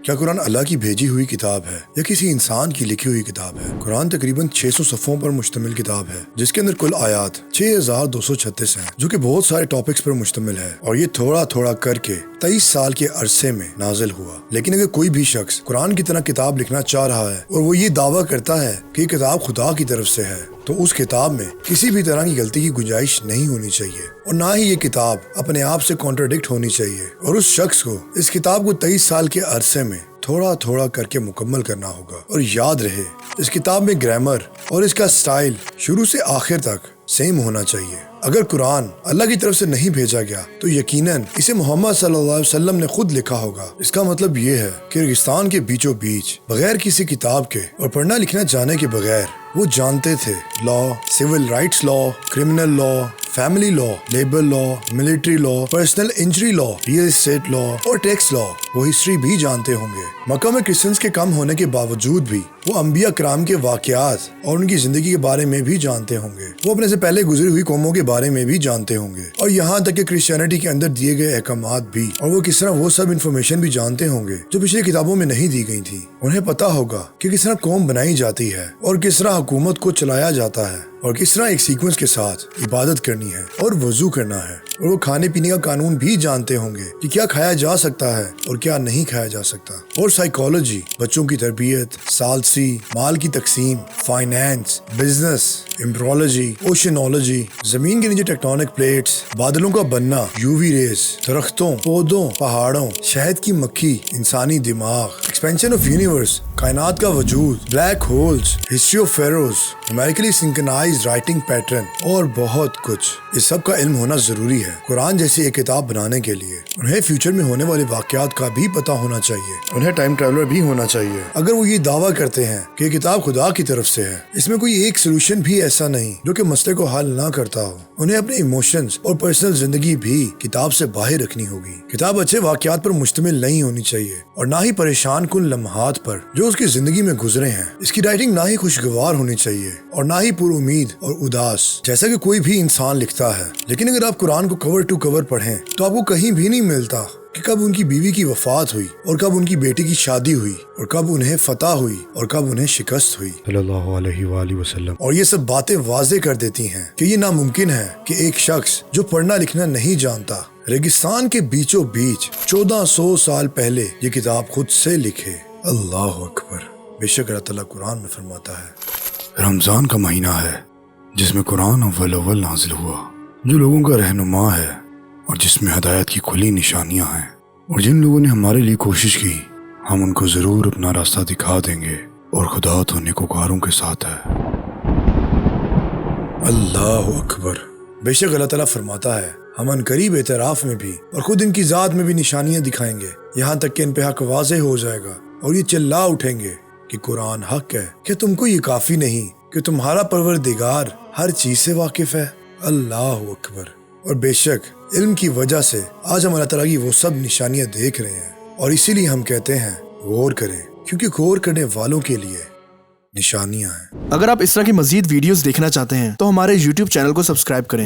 क्या कुरान अल्लाह की भेजी हुई किताब है या किसी इंसान की लिखी हुई किताब है? कुरान तकरीबन 600 सफ़ों पर मुश्तमिल किताब है, जिसके अंदर कुल आयात 6236 हैं, जो कि बहुत सारे टॉपिक्स पर मुश्तमिल है, और ये थोड़ा थोड़ा करके 23 साल के अरसे में नाजिल हुआ। लेकिन अगर कोई भी शख्स कुरान की तरह किताब लिखना चाह रहा है और वो ये दावा करता है कि ये किताब खुदा की तरफ से है, तो उस किताब में किसी भी तरह की गलती की गुंजाइश नहीं होनी चाहिए, और ना ही ये किताब अपने आप से कॉन्ट्राडिक्ट होनी चाहिए। और उस शख्स को इस किताब को 23 साल के अरसे में थोड़ा थोड़ा करके मुकम्मल करना होगा। और याद रहे, इस किताब में ग्रामर और इसका स्टाइल शुरू से आखिर तक सेम होना चाहिए। अगर कुरान अल्लाह की तरफ से नहीं भेजा गया तो यकीनन इसे मोहम्मद सल्लल्लाहु अलैहि वसल्लम ने खुद लिखा होगा। इसका मतलब ये है कि रेगिस्तान के बीचों बीच बगैर किसी किताब के और पढ़ना लिखना जाने के बगैर वो जानते थे law, civil rights law, criminal law, family law, labour law, military law, personal injury law, real estate law और टैक्स लॉ। वो हिस्ट्री भी जानते होंगे। मक्का में क्रिश्चियंस के कम होने के बावजूद भी वो अंबिया कराम के वाकयात और उनकी जिंदगी के बारे में भी जानते होंगे। वो अपने से पहले गुजरी हुई कौमों के बारे में भी जानते होंगे, और यहाँ तक कि क्रिश्चियनिटी के अंदर दिए गए अहकामात भी, और वो किस तरह वो सब इन्फॉर्मेशन भी जानते होंगे जो पिछली किताबों में नहीं दी गई थी। उन्हें पता होगा कि किस तरह कौम बनाई जाती है और किस तरह हुकूमत को चलाया जाता है, और किस तरह एक सीक्वेंस के साथ इबादत करनी है और वजू करना है। और वो खाने पीने का कानून भी जानते होंगे कि क्या खाया जा सकता है और क्या नहीं खाया जा सकता। और साइकोलॉजी, बच्चों की तरबियत, सालसी, माल की तकसीम, फाइनेंस, बिजनेस, एम्ब्रोलॉजी, ओशनोलॉजी, जमीन के नीचे टेक्टोनिक प्लेट्स, बादलों का बनना, यूवी रेज, दरख्तों, पौधों, पहाड़ों, शहद की मक्खी, इंसानी दिमाग, एक्सपेंशन ऑफ यूनिवर्स, कायनात का वजूद, black holes, history of pharaohs, numerically synchronized writing pattern और बहुत कुछ। इस सब का इल्म होना जरूरी है कुरान जैसी एक किताब बनाने के लिए। उन्हें फ्यूचर में होने वाले वाकयात का भी पता होना चाहिए। उन्हें टाइम ट्रैवलर भी होना चाहिए। अगर वो ये दावा करते हैं कि ये किताब खुदा की तरफ से है, इसमें कोई एक सोल्यूशन भी ऐसा नहीं जो कि मसले को हल ना करता हो। उन्हें अपने इमोशंस और पर्सनल जिंदगी भी किताब से बाहर रखनी होगी। किताब अच्छे वाकयात पर मुश्तमिल नहीं होनी चाहिए, और ना ही परेशान कुन लम्हात पर जो उसकी जिंदगी में गुजरे हैं। इसकी राइटिंग ना ही खुशगवार होनी चाहिए और ना ही पुर उम्मीद और उदास, जैसा कि कोई भी इंसान लिखता है। लेकिन अगर आप कुरान को कवर टू कवर पढ़ें तो आपको कहीं भी नहीं मिलता कि कब उनकी बीवी की वफात हुई और कब उनकी बेटी की शादी हुई और कब उन्हें फतह हुई और कब उन्हें शिकस्त हुई सल्लल्लाहु अलैहि वसल्लम। और ये सब बातें वाज़े कर देती हैं कि ये नामुमकिन है कि एक शख्स जो पढ़ना लिखना नहीं जानता रेगिस्तान के बीचों बीच 1400 साल पहले ये किताब खुद से लिखे। अल्लाह अकबर। बेशक अल्लाह ताला कुरान में फरमाता है, रमजान का महीना है जिसमें कुरान अव्वल नाजिल हुआ, जो लोगों का रहनुमा है और जिसमें हदायत की खुली निशानियां हैं, और जिन लोगों ने हमारे लिए कोशिश की हम उनको जरूर अपना रास्ता दिखा देंगे, और खुदा तो नेकोकारों के साथ है। अल्लाह अकबर। बेशक अल्लाह ताला फरमाता है, हम अनकरीब एतराफ में भी और खुद इनकी जात में भी निशानियां दिखाएंगे, यहाँ तक कि इन पे हक वाज़े हो जाएगा और ये चिल्ला उठेंगे कि कुरान हक है। क्या तुमको ये काफी नहीं कि तुम्हारा परवरदिगार हर चीज से वाकिफ है? अल्लाह अकबर। और बेशक इल्म की वजह से आज हम अल्लाह ताला की वो सब निशानियां देख रहे हैं, और इसीलिए हम कहते हैं गौर करें, क्योंकि गौर करने वालों के लिए निशानियां हैं। अगर आप इस तरह की मजीद वीडियोस देखना चाहते हैं तो हमारे YouTube चैनल को सब्सक्राइब करें